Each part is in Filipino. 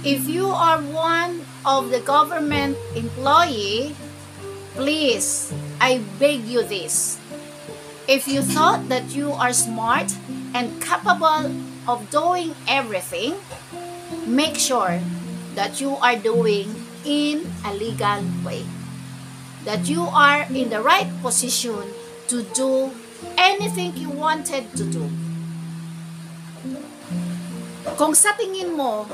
If you are one of the government employee, please, I beg you this. If you thought that you are smart and capable of doing everything, make sure that you are doing in a legal way. That you are in the right position to do anything you wanted to do. Kung sa tingin mo,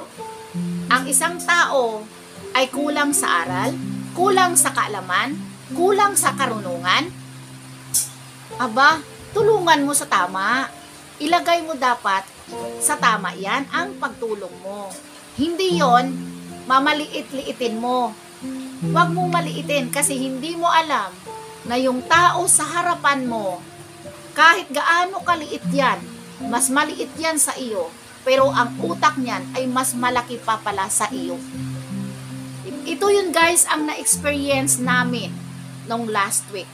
ang isang tao ay kulang sa aral, kulang sa kaalaman, kulang sa karunungan, aba, tulungan mo sa tama. Ilagay mo dapat sa tama yan ang pagtulong mo. Hindi yon mamaliit-liitin mo. Huwag mong maliitin kasi hindi mo alam na yung tao sa harapan mo, kahit gaano kaliit yan, mas maliit yan sa iyo, pero ang utak niyan ay mas malaki pa pala sa iyo. Ito yun guys ang na-experience namin nung last week.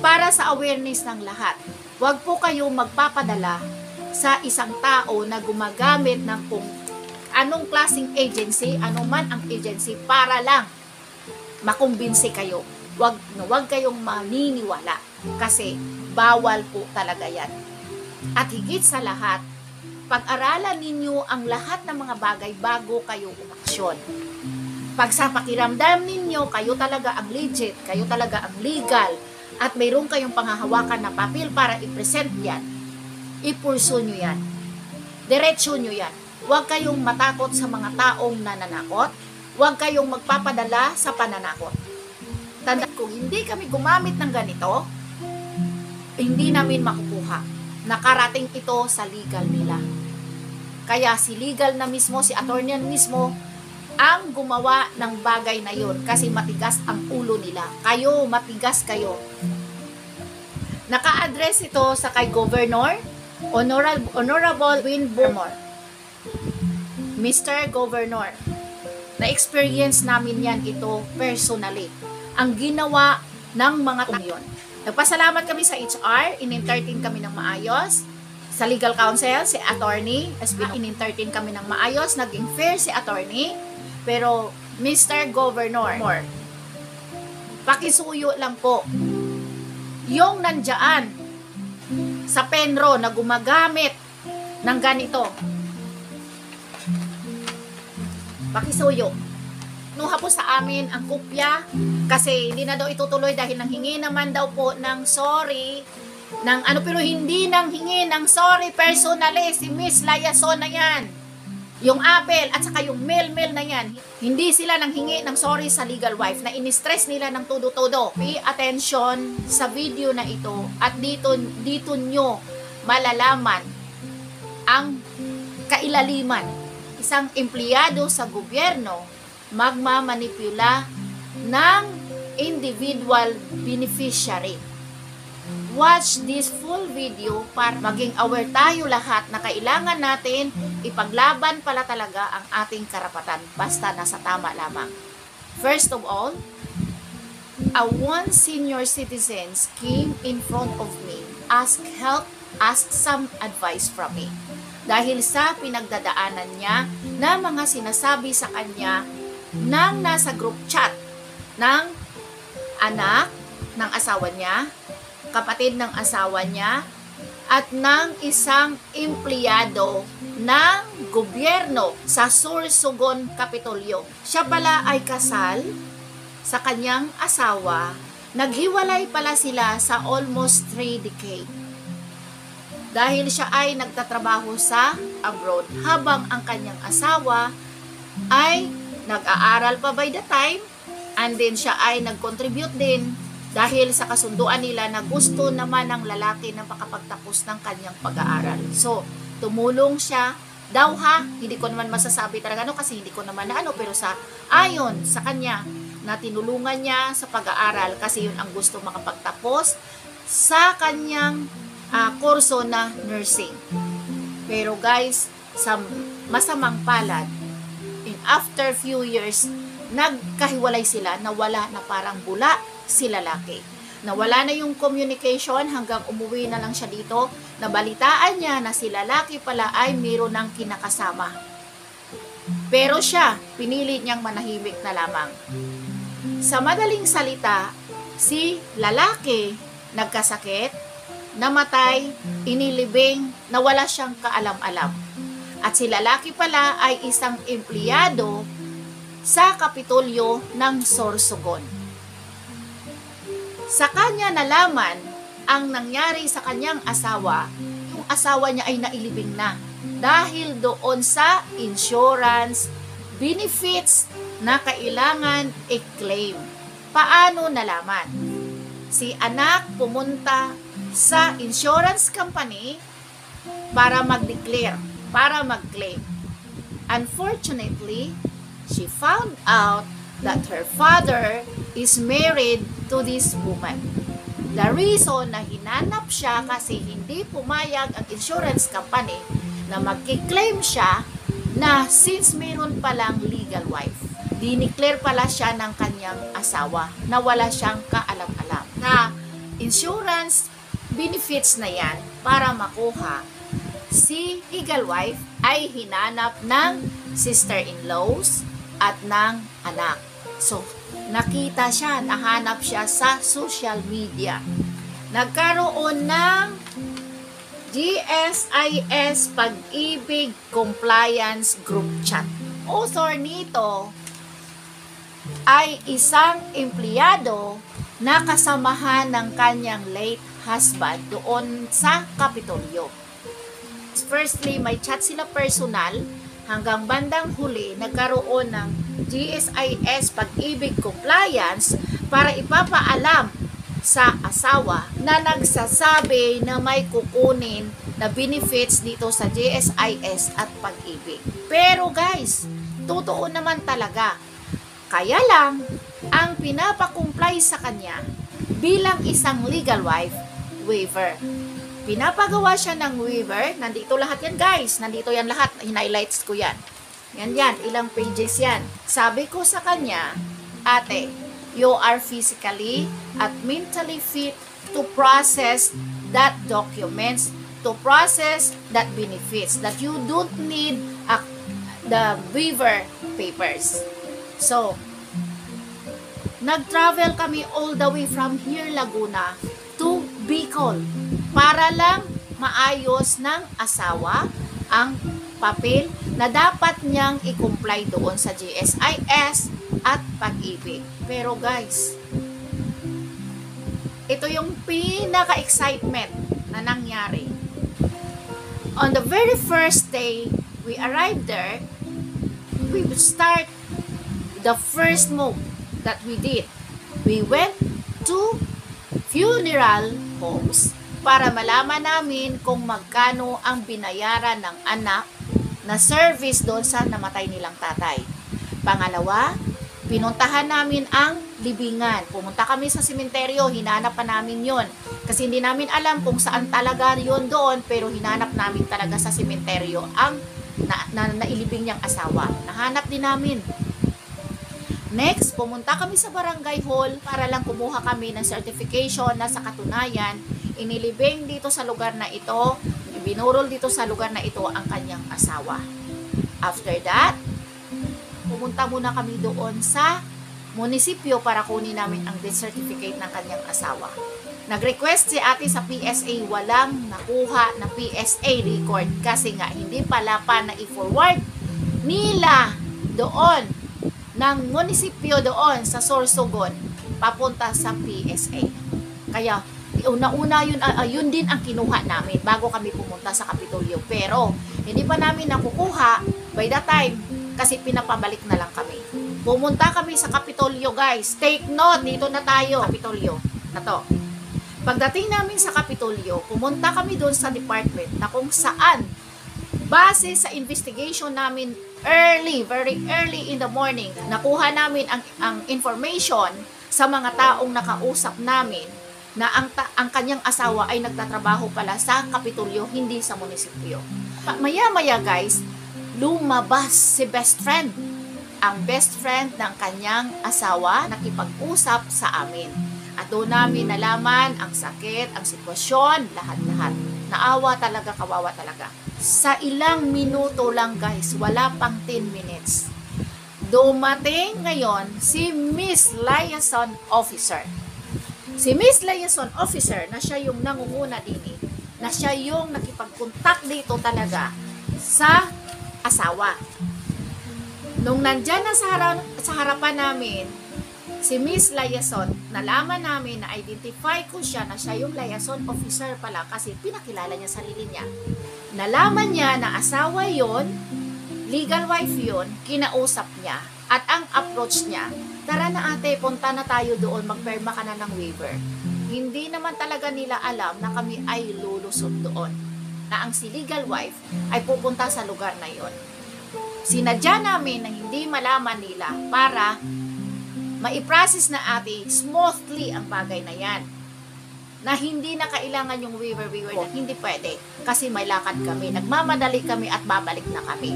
Para sa awareness ng lahat, huwag po kayong magpapadala sa isang tao na gumagamit ng kung anong klaseng agency, anuman ang agency para lang makumbinsi kayo. Huwag kayong maniniwala kasi bawal po talaga yan. At higit sa lahat, pag-aralan ninyo ang lahat ng mga bagay bago kayo umaksyon. Pag sa pakiramdam ninyo, kayo talaga ang legit, kayo talaga ang legal, at mayroon kayong panghahawakan na papel para i-present yan, ipurso nyo yan. Diretsyo nyo yan. Huwag kayong matakot sa mga taong nananakot. Huwag kayong magpapadala sa pananakot. Tandaan, kung hindi kami gumamit ng ganito, hindi namin makukuha. Nakarating ito sa legal nila. Kaya si legal na mismo, si attorney mismo, ang gumawa ng bagay na yun kasi matigas ang ulo nila. Kayo, matigas kayo. Naka-address ito sa kay Governor, Honorable Win Burmore. Mr. Governor, na-experience namin yan ito personally. Ang ginawa ng mga taon. Nagpasalamat kami sa HR, in-entertain kami ng maayos. Sa legal counsel, si attorney, in-entertain kami ng maayos, naging fair si attorney. Pero, Mr. Governor, pakisuyo lang po, yung nandyan sa Penro na gumagamit ng ganito, pakisuyo. Nuha po sa amin ang kopya kasi hindi na daw itutuloy dahil nanghingi naman daw po ng sorry, pero hindi nanghingi ng sorry personally si Miss Layason na yan. Yung Apple at saka yung mail na yan, hindi sila nanghingi ng sorry sa legal wife na in-stress nila ng todo-todo. Pay attention sa video na ito at dito nyo malalaman ang kailaliman. Isang empleyado sa gobyerno magmamanipula ng individual beneficiary. Watch this full video para maging aware tayo lahat na kailangan natin ipaglaban pala talaga ang ating karapatan basta nasa tama lamang. First of all, one senior citizens came in front of me, asked help, asked some advice from me. Dahil sa pinagdadaanan niya na mga sinasabi sa kanya nang nasa group chat ng anak ng asawa niya, kapatid ng asawa niya, at ng isang empleyado ng gobyerno sa Sorsogon, Kapitolyo. Siya pala ay kasal sa kanyang asawa. Naghiwalay pala sila sa almost 3 decades. Dahil siya ay nagtatrabaho sa abroad habang ang kanyang asawa ay nag-aaral pa by the time, and then siya ay nag-contribute din dahil sa kasunduan nila na gusto naman ng lalaki na makapagtapos ng kanyang pag-aaral. So, tumulong siya daw hindi ko naman masasabi talaga kasi hindi ko naman pero ayon sa kanya na tinulungan niya sa pag-aaral kasi yun ang gusto makapagtapos sa kanyang kurso na nursing. Pero guys, sa masamang palad, after few years, nagkahiwalay sila, nawala na parang bula si lalaki. Nawala na yung communication hanggang umuwi na lang siya dito. Nabalitaan niya na si lalaki pala ay mayroon ng kinakasama. Pero siya, pinili niyang manahimik na lamang. Sa madaling salita, si lalaki nagkasakit, namatay, inilibing, nawala siyang kaalam-alam. At si lalaki pala ay isang empleyado sa Kapitolyo ng Sorsogon. Sa kanya nalaman ang nangyari sa kanyang asawa, yung asawa niya ay nailibing na dahil doon sa insurance benefits na kailangan i-claim. Paano nalaman? Si anak pumunta sa insurance company para mag-declare, para mag-claim. Unfortunately, she found out that her father is married to this woman. The reason na hinanap siya kasi hindi pumayag ang insurance company na magki-claim siya na since meron palang legal wife. Dineclare pala siya ng kanyang asawa na wala siyang kaalam-alam. Na insurance benefits na yan para makuha, si legal wife ay hinanap ng sister-in-laws at ng anak. So, nakita siya, nahanap siya sa social media. Nagkaroon ng GSIS Pag-ibig Compliance Group Chat. Author nito ay isang empleyado na kasamahan ng kanyang late husband doon sa Kapitolyo. Firstly, may chat sila personal. Hanggang bandang huli, nagkaroon ng GSIS Pag-ibig Compliance para ipapaalam sa asawa na nagsasabi na may kukunin na benefits dito sa GSIS at Pag-ibig. Pero guys, totoo naman talaga. Kaya lang, ang pinapakumply sa kanya bilang isang legal wife, waiver. Pinapagawa siya ng waiver. Nandito lahat yan guys. Nandito yan lahat. Highlights ko yan. Yan. Ilang pages yan. Sabi ko sa kanya, ate, you are physically at mentally fit to process that documents, to process that benefits, that you don't need the waiver papers. So, nag-travel kami all the way from here, Laguna, to Bicol para lang maayos ng asawa ang papel na dapat niyang i-comply doon sa GSIS at Pag-ibig. Pero guys, ito yung pinaka-excitement na nangyari. On the very first day we arrived there, we would start the first move that we did. We went to funeral homes para malaman namin kung magkano ang binayaran ng anak na service doon sa namatay nilang tatay. Pangalawa, pinuntahan namin ang libingan. Pumunta kami sa sementeryo, hinanap pa namin yon. Kasi hindi namin alam kung saan talaga yon doon, pero hinanap namin talaga sa sementeryo ang nailibing niyang asawa. Nahanap din namin. Next, pumunta kami sa barangay hall para lang kumuha kami ng certification na sa katunayan, inilibing dito sa lugar na ito, binurol dito sa lugar na ito ang kanyang asawa. After that, pumunta muna kami doon sa munisipyo para kunin namin ang death certificate ng kanyang asawa. Nag-request si ate sa PSA, walang nakuha na PSA record kasi nga hindi pala pa na i-forward nila doon ng munisipyo doon sa Sorsogon papunta sa PSA. Kaya una-una yun din ang kinuha namin bago kami pumunta sa Kapitolyo. Pero hindi pa namin nakukuha by that time kasi pinapabalik na lang kami. Pumunta kami sa Kapitolyo guys. Take note, dito na tayo. Kapitolyo na to. Pagdating namin sa Kapitolyo, pumunta kami doon sa department na kung saan base sa investigation namin very early in the morning, nakuha namin ang information sa mga taong nakausap namin na ang kanyang asawa ay nagtatrabaho pala sa Kapitolyo, hindi sa munisipyo. Maya-maya guys, lumabas si best friend ang best friend ng kanyang asawa nakipag-usap sa amin. At doon namin nalaman ang sakit, ang sitwasyon, lahat-lahat. Naawa talaga, kawawa talaga. Sa ilang minuto lang guys, wala pang 10 minutes. Dumating ngayon si Miss Liaison Officer. Si Miss Liaison Officer na siya yung nangunguna din na siya yung nakipag-contact dito talaga sa asawa. Nung nandyan na sa harapan namin, si Miss Liaison, nalaman namin na identify ko siya na siya yung liaison officer pala kasi pinakilala niya sarili niya. Nalaman niya na asawa yon, legal wife yon, kinausap niya. At ang approach niya, tara na ate, punta na tayo doon, magperma ka na ng waiver. Hindi naman talaga nila alam na kami ay lulusot doon. Na ang si legal wife ay pupunta sa lugar na yon. Sinadya namin na hindi malaman nila para maiprocess na ate smoothly ang bagay na yan. Na hindi na kailangan yung waiver na hindi pwede kasi may lakad kami. Nagmamadali kami at babalik na kami.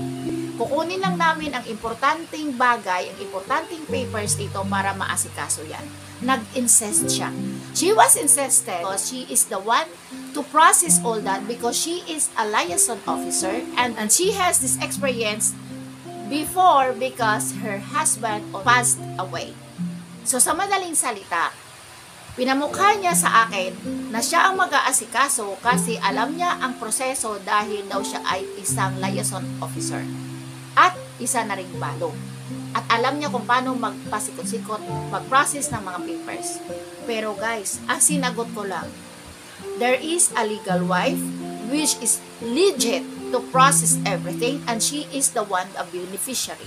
Kukunin lang namin ang importanteng bagay, ang importanteng papers dito para maasikaso yan. Nag-insist siya. She was insisted because she is the one to process all that because she is a liaison officer and she has this experience before because her husband passed away. So sa madaling salita, pinamukha niya sa akin na siya ang mag-aasikaso kasi alam niya ang proseso dahil daw siya ay isang liaison officer. At isa na ring balo. At alam niya kung paano magpasikot-sikot, mag-process ng mga papers. Pero guys, ang sinagot ko lang, there is a legal wife which is legit to process everything and she is the one, a beneficiary.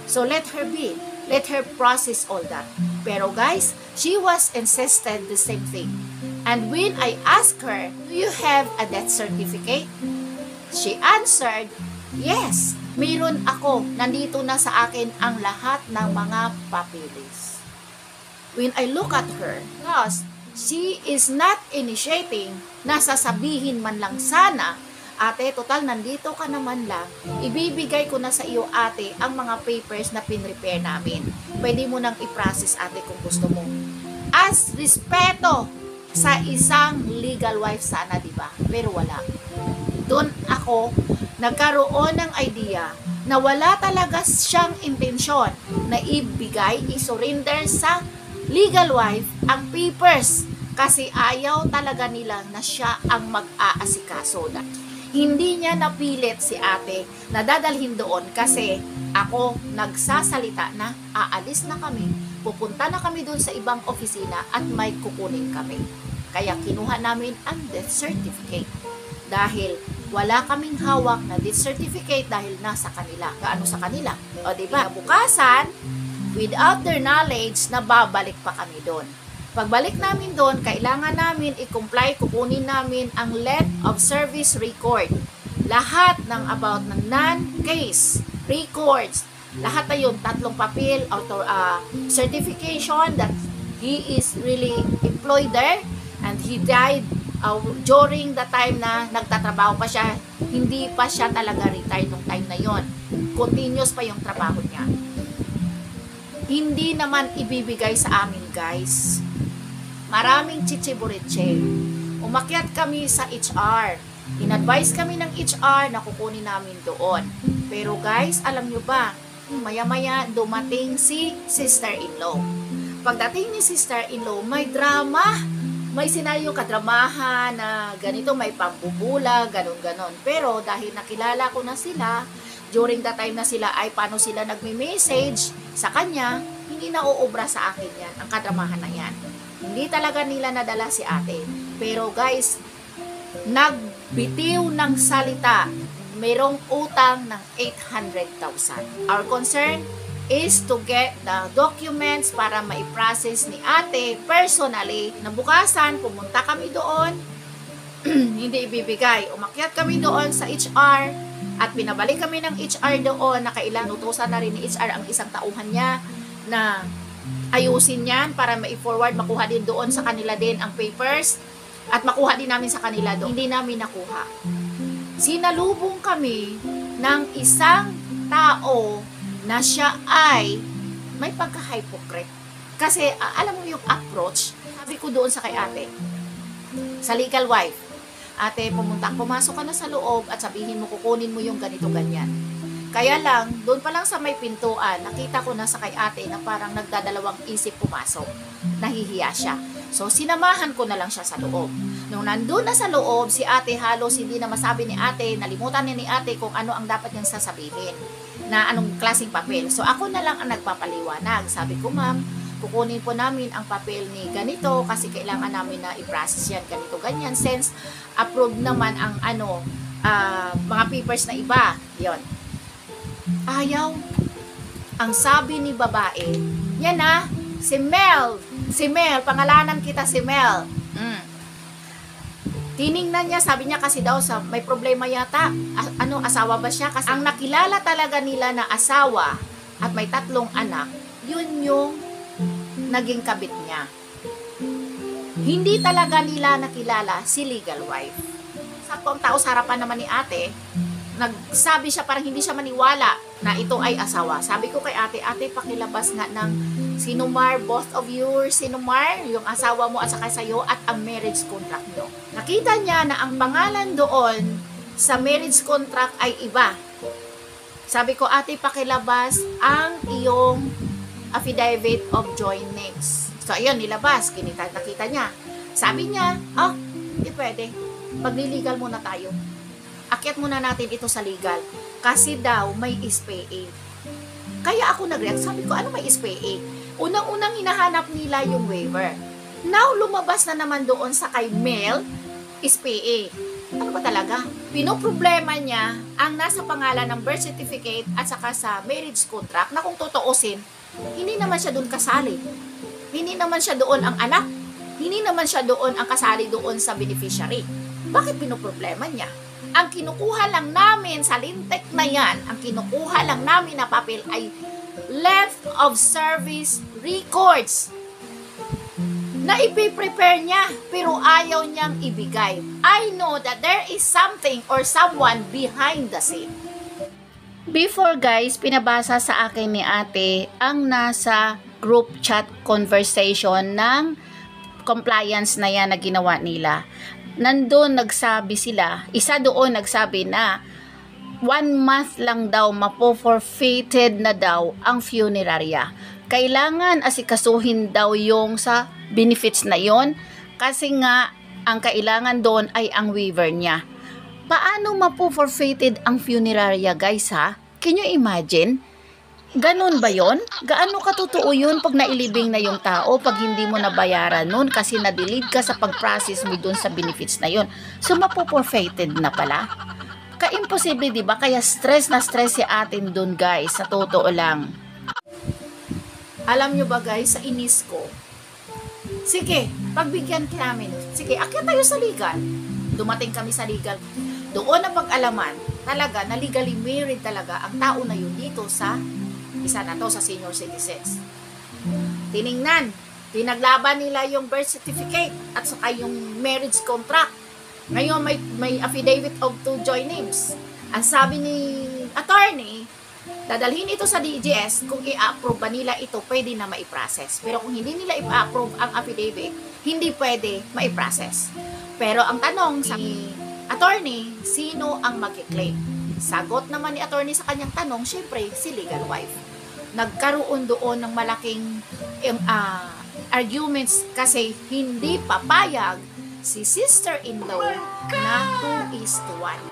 So let her be. Let her process all that. Pero guys, she was insisted the same thing. And when I asked her, do you have a death certificate? She answered, yes. Meron ako, nandito na sa akin ang lahat ng mga papeles. When I look at her, because she is not initiating na sasabihin man lang sana, ate, total nandito ka naman lang, ibibigay ko na sa iyo ate ang mga papers na pinrepair namin. Pwede mo nang i-process ate kung gusto mo. As respeto sa isang legal wife sana, di ba? Pero wala. Doon ako nagkaroon ng idea na wala talaga siyang intensyon na ibigay, i-surrender sa legal wife ang papers kasi ayaw talaga nila na siya ang mag-aasikaso. Hindi niya napilit si ate na dadalhin doon kasi ako nagsasalita na aalis na kami, pupunta na kami doon sa ibang opisina at may kukunin kami. Kaya kinuha namin ang death certificate dahil wala kaming hawak na death certificate dahil nasa kanila. Gaano sa kanila? O diba? Bukasan, without their knowledge, na babalik pa kami doon. Pagbalik namin doon, kailangan namin i-comply, kukunin namin ang length of service record. Lahat ng about ng non-case records. Lahat na yun, 3 papel, certification that he is really employed there and he died during the time na nagtatrabaho pa siya, hindi pa siya talaga retired nung time na yon. Continuous pa yung trabaho niya. Hindi naman ibibigay sa amin, guys. Maraming chichiburitse. Umakyat kami sa HR. In-advise kami ng HR na kukunin namin doon. Pero guys, alam nyo ba, maya-maya dumating si sister-in-law. Pagdating ni sister-in-law, may drama. May senaryo kadramahan na ganito, may pambubula, ganon-ganon. Pero dahil nakilala ko na sila, during the time na sila ay paano sila nagme-message sa kanya, hindi na uubra sa akin yan, ang kadramahan na yan. Hindi talaga nila nadala si ate. Pero guys, nagbitiw ng salita, mayroong utang ng 800,000. Our concern is to get the documents para maiprocess ni ate personally. Nabukasan, pumunta kami doon, hindi ibibigay. Umakyat kami doon sa HR at pinabalik kami ng HR doon na kailangan utusan na rin ni HR ang isang tauhan niya na ayusin yan para ma-forward, makuha din doon sa kanila din ang papers at makuha din namin sa kanila doon. Hindi namin nakuha. Sinalubong kami ng isang tao na siya ay may pagka-hypocrite. Kasi alam mo yung approach, sabi ko doon sa kay ate, sa legal wife, ate, pumasok ka na sa loob at sabihin mo, kukunin mo yung ganito, ganyan. Kaya lang, doon pa lang sa may pintuan, nakita ko na sa kay ate na parang nagdadalawang isip pumasok. Nahihiya siya. So, sinamahan ko na lang siya sa loob. Nung nandun na sa loob, si ate halos hindi na masabi ni ate, nalimutan niya ni ate kung ano ang dapat niyang sasabihin, na anong klaseng papel. So, ako na lang ang nagpapaliwanag. Sabi ko, ma'am, kukunin po namin ang papel ni ganito kasi kailangan namin na i-process yan, ganito, ganyan. Since approved naman ang mga papers na iba. Yon. Ayaw. Ang sabi ni babae, yan na, si Mel, pangalanan kita si Mel. Tiningnan niya, sabi niya kasi daw may problema yata. Asawa ba siya? Kasi ang nakilala talaga nila na asawa at may 3 anak, yun yung naging kabit niya. Hindi talaga nila nakilala si legal wife. Sa ang tao sa harapan naman ni ate, nagsabi siya, parang hindi siya maniwala na ito ay asawa. Sabi ko kay ate, pakilabas nga ng sinumar, both of you, sinumar, yung asawa mo at saka sa'yo at ang marriage contract nyo. Nakita niya na ang pangalan doon sa marriage contract ay iba. Sabi ko, ate, pakilabas ang iyong affidavit of joint names. So, ayun, nilabas. Nakita niya. Sabi niya, hindi pwede. Magliligal muna tayo. Akyat muna natin ito sa legal. Kasi daw, may SPA. Kaya ako nag-react. Sabi ko, ano may SPA? Unang-unang hinahanap nila yung waiver. Now, lumabas na naman doon sa kay Mel, SPA. Ano ba talaga? Pinoproblema niya ang nasa pangalan ng birth certificate at saka sa marriage contract na kung totoosin, hindi naman siya doon kasali. Hindi naman siya doon ang anak. Hindi naman siya doon ang kasali doon sa beneficiary. Bakit pinoproblema niya? Ang kinukuha lang namin sa lintek na yan, ang kinukuha lang namin na papel ay length of service records na ipiprepare niya pero ayaw niyang ibigay. I know that there is something or someone behind the scene. Before guys, pinabasa sa akin ni ate ang nasa group chat conversation ng compliance na yan na ginawa nila. Nandun nagsabi sila, isa doon nagsabi na 1 month lang daw mapo-forfeited na daw ang funeraria. Kailangan asikasuhin daw yung sa benefits na yon kasi nga ang kailangan doon ay ang waiver niya. Paano mapo-forfeited ang funeraria guys ha? Can you imagine? Ganon ba yon? Gaano katotoo yun pag nailibing na yung tao pag hindi mo nabayaran nun kasi na-delete ka sa pag-process mo dun sa benefits na yon? So mapo-forfeited na pala? Ka-imposible diba? Kaya stress na stress si atin dun guys, sa totoo lang. Alam nyo ba guys, sa inis ko, sige, pagbigyan ka namin, sige, akyat tayo sa legal. Dumating kami sa legal. Doon na pag-alaman, talaga, na legally married talaga ang tao na yun dito sa isa na to sa senior citizens. Tiningnan, pinaglaban nila yung birth certificate at saka yung marriage contract. Ngayon may affidavit of 2 joint names. Ang sabi ni attorney, dadalhin ito sa DGS, kung i-approve ba nila ito, pwede na maiprocess. Pero kung hindi nila i-approve ang affidavit, hindi pwede maiprocess. Pero ang tanong sa attorney, sino ang mag-claim? Sagot naman ni attorney sa kanyang tanong, syempre si legal wife. Nagkaroon doon ng malaking arguments kasi hindi papayag si sister-in-law na 2:1.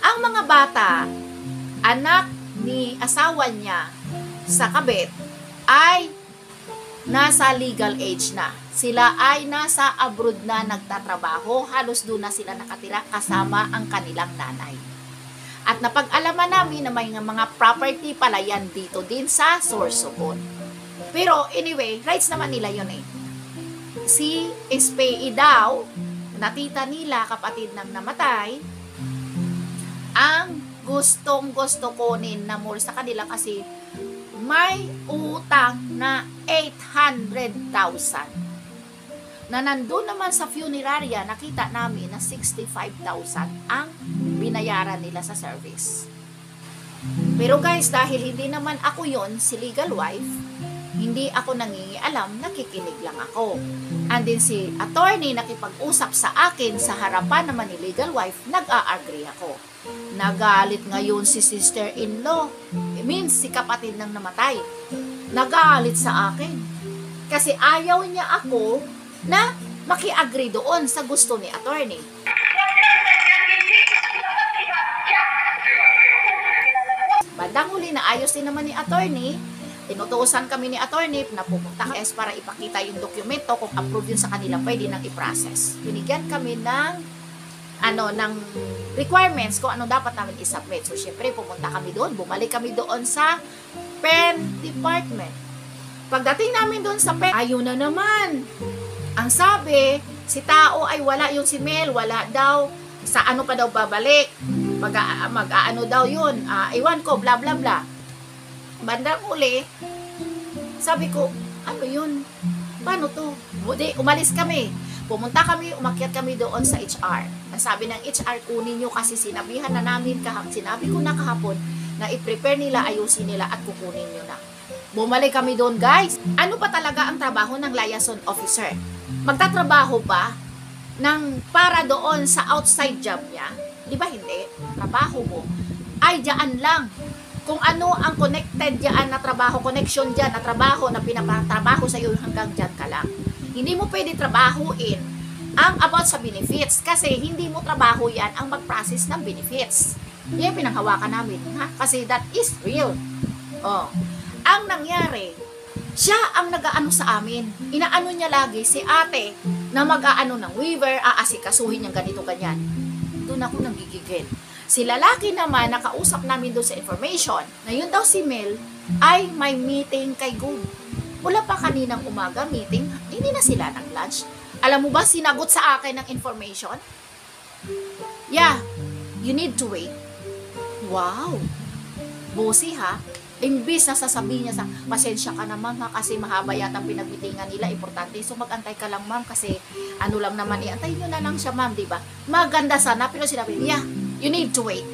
Ang mga bata, anak ni asawa niya sa kabit, ay nasa legal age na. Sila ay nasa abroad na nagtatrabaho, halos doon na sila nakatira kasama ang kanilang nanay. At napag-alaman namin na may mga property pala yan dito din sa Sorsogon. Pero anyway, rights naman nila yun eh. Si SPE daw, natita nila kapatid ng namatay, ang gustong-gusto kunin na more sa kanila kasi may utang na 800,000. na nandun naman sa funeraria, nakita namin na 65,000 ang binayaran nila sa service. Pero guys, dahil hindi naman ako yon, si legal wife, hindi ako nangingialam, nakikinig lang ako. And then si attorney nakipag-usap sa akin sa harapan naman ni legal wife, nag-a-agree ako. Nagalit ngayon si sister-in-law, means si kapatid ng namatay. Nagalit sa akin. Kasi ayaw niya ako na maki-agree doon sa gusto ni attorney. Bandang huli na ayos din naman ni attorney, tinutuusan kami ni attorney na pupunta kami para ipakita yung dokumento kung approve yun sa kanila, pwede nang i-process. Binigyan kami ng ng requirements kung ano dapat namin i-submit. So syempre pumunta kami doon, bumalik kami doon sa pen department. Pagdating namin doon sa pen, ayun na naman. Ang sabi, si tao ay wala, yung si Mel, wala daw, sa ano pa daw babalik, mag-aano daw yun, iwan ko, bla bla bla. Bandang uli, sabi ko, ano yun? Paano to? Buti, umalis kami. Pumunta kami, umakyat kami doon sa HR. Ang sabi ng HR, kunin nyo kasi sinabihan na namin sinabi ko na kahapon na i-prepare nila, ayusin nila at kukunin nyo na. Bumalik kami doon, guys. Ano pa talaga ang trabaho ng liaison officer? Magtatrabaho ba para doon sa outside job niya? Di ba hindi? Trabaho mo ay diyan lang. Kung ano ang connected diyan na trabaho, connection diyan na trabaho na pinapatrabaho sa iyo, hanggang diyan ka lang. Hindi mo pwede trabahuin ang about sa benefits kasi hindi mo trabaho yan ang mag-process ng benefits. Yan pinanghawakan namin, ha? Kasi that is real. Ang nangyari, siya ang nag-aano sa amin. Inaano niya lagi si ate na mag-aano ng waiver, aasikasuhin niyang ganito ganyan. Doon ako nanggigigil. Si lalaki naman, nakausap namin doon sa information na yun daw si Mel ay may meeting kay Gob. Wala pa kaninang umaga meeting, hindi na sila nag-lunch. Alam mo ba, sinagot sa akin ng information? Yeah, you need to wait. Wow, bossy ha. Imbis na sasabihin niya sa, pasensya ka naman ha, kasi mahaba yata ang pinagmitingan nila, importante. So mag-antay ka lang ma'am, kasi ano lang naman, iantay nyo na lang siya ma'am, diba? Maganda sana, pero sinabi, yeah, you need to wait.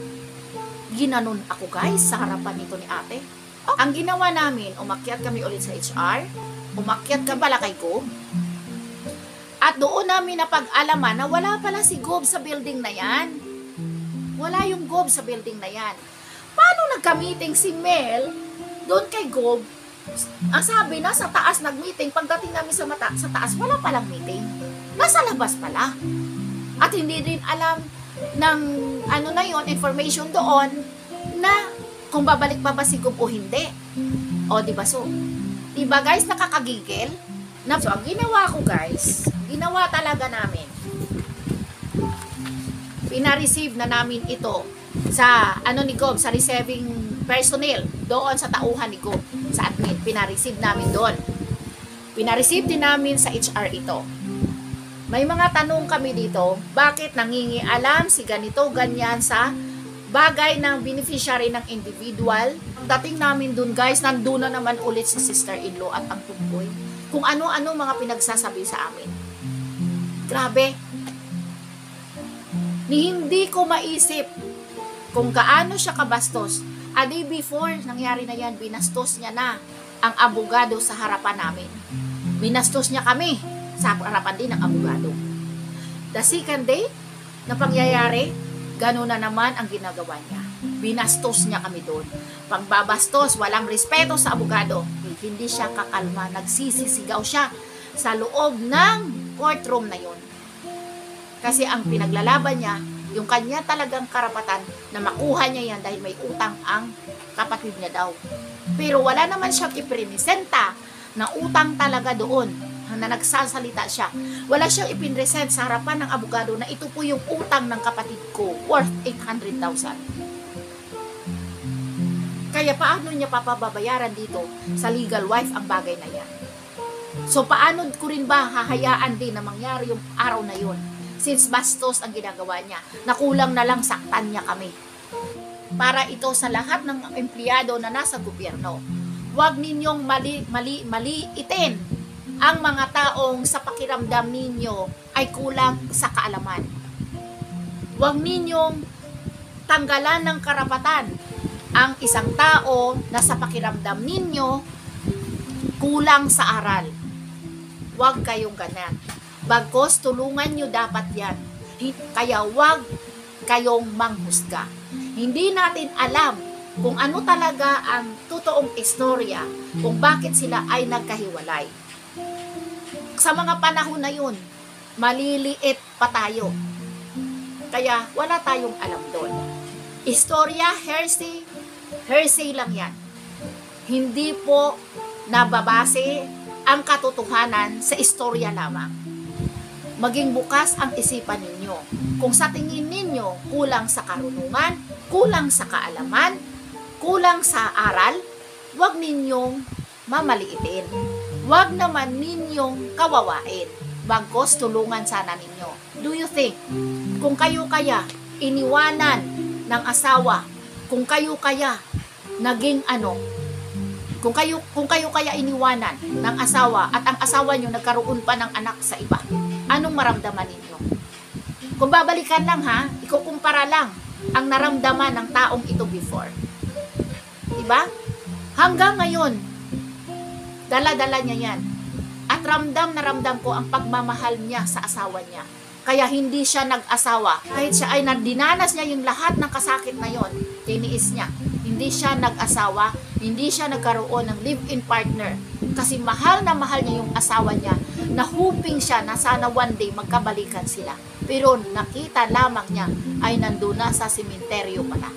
Ginanon ako guys, sa harapan nito ni ate. Ang ginawa namin, umakyat kami ulit sa HR, umakyat ka pala kay Gob, at doon namin napag-alaman na wala pala si Gob sa building na yan. Wala yung Gob sa building na yan. Paano nagka-meeting si Mel doon kay Gob? Ang sabi, nasa taas nag-meeting. Pagdating namin sa taas, wala palang meeting. Nasa labas pala. At hindi rin alam ng ano na yon, information doon na kung babalik pa ba si Gob o hindi. O, diba? So, diba guys, nakakagigil? So, ang ginawa ko guys, ginawa talaga namin. Pina-receive na namin ito sa ni Gob, sa receiving personnel doon sa tauhan ni Gob, sa admin. Pina-receive namin doon. Pina-receive din namin sa HR ito. May mga tanong kami dito, bakit nangingialam si ganito, ganyan sa bagay ng beneficiary ng individual. Dating namin doon guys, nandun na naman ulit si sister-in-law at ang tumboy. Kung ano-ano mga pinagsasabi sa amin. Grabe. Hindi ko maisip kung gaano siya kabastos. A day before, nangyari na yan, binastos niya na ang abogado sa harapan namin. Binastos niya kami sa harapan din ng abogado. The second day na pangyayari, gano'n na naman ang ginagawa niya. Binastos niya kami doon. Pagbabastos, walang respeto sa abogado. Hindi siya kakalma, nagsisisigaw siya sa loob ng courtroom na yon. Kasi ang pinaglalaban niya, yung kanya talagang karapatan na makuha niya yan dahil may utang ang kapatid niya daw. Pero wala naman siyang ipresenta na utang talaga doon, na nagsasalita siya. Wala siyang ipinresent sa harapan ng abogado na ito po yung utang ng kapatid ko worth 800,000. Kaya paano niya papababayaran dito sa legal wife ang bagay na yan? So paano ko rin ba hahayaan din na mangyari yung araw na yun? Since bastos ang ginagawa niya, nakulang na lang saktan niya kami. Para ito sa lahat ng empleyado na nasa gobyerno, huwag ninyong maliitin ang mga taong sa pakiramdam ninyo ay kulang sa kaalaman. Huwag ninyong tanggalan ng karapatan ang isang tao na sa pakiramdam ninyo kulang sa aral. Huwag kayong ganyan. Bagkos tulungan nyo dapat yan. Kaya huwag kayong manghusga. Hindi natin alam kung ano talaga ang totoong istorya, kung bakit sila ay nagkahiwalay. Sa mga panahon na yun, maliliit pa tayo. Kaya wala tayong alam doon. Istorya, hearsay lang yan. Hindi po nababase ang katotohanan sa istorya lamang. Maging bukas ang isipan ninyo. Kung sa tingin ninyo kulang sa karunungan, kulang sa kaalaman, kulang sa aral, huwag ninyong mamaliitin. Huwag naman ninyong kawawain. Bagkos tulungan sana ninyo. Do you think, kung kayo kaya iniwanan ng asawa, kung kayo kaya naging kung kayo kaya iniwanan ng asawa at ang asawa nyo nagkaroon pa ng anak sa iba, anong maramdaman ninyo? Kung babalikan lang ha, ikukumpara lang ang naramdaman ng taong ito before. Diba? Hanggang ngayon, dala-dala niya yan. At ramdam na ramdam ko ang pagmamahal niya sa asawa niya. Kaya hindi siya nag-asawa. Kahit siya ay dinanas niya yung lahat ng kasakit na yon, tiniis niya. Hindi siya nag-asawa, hindi siya nagkaroon ng live-in partner. Kasi mahal na mahal niya yung asawa niya, na hoping siya na sana one day magkabalikan sila. Pero nakita lamang niya ay nandun na sa sementeryo pala.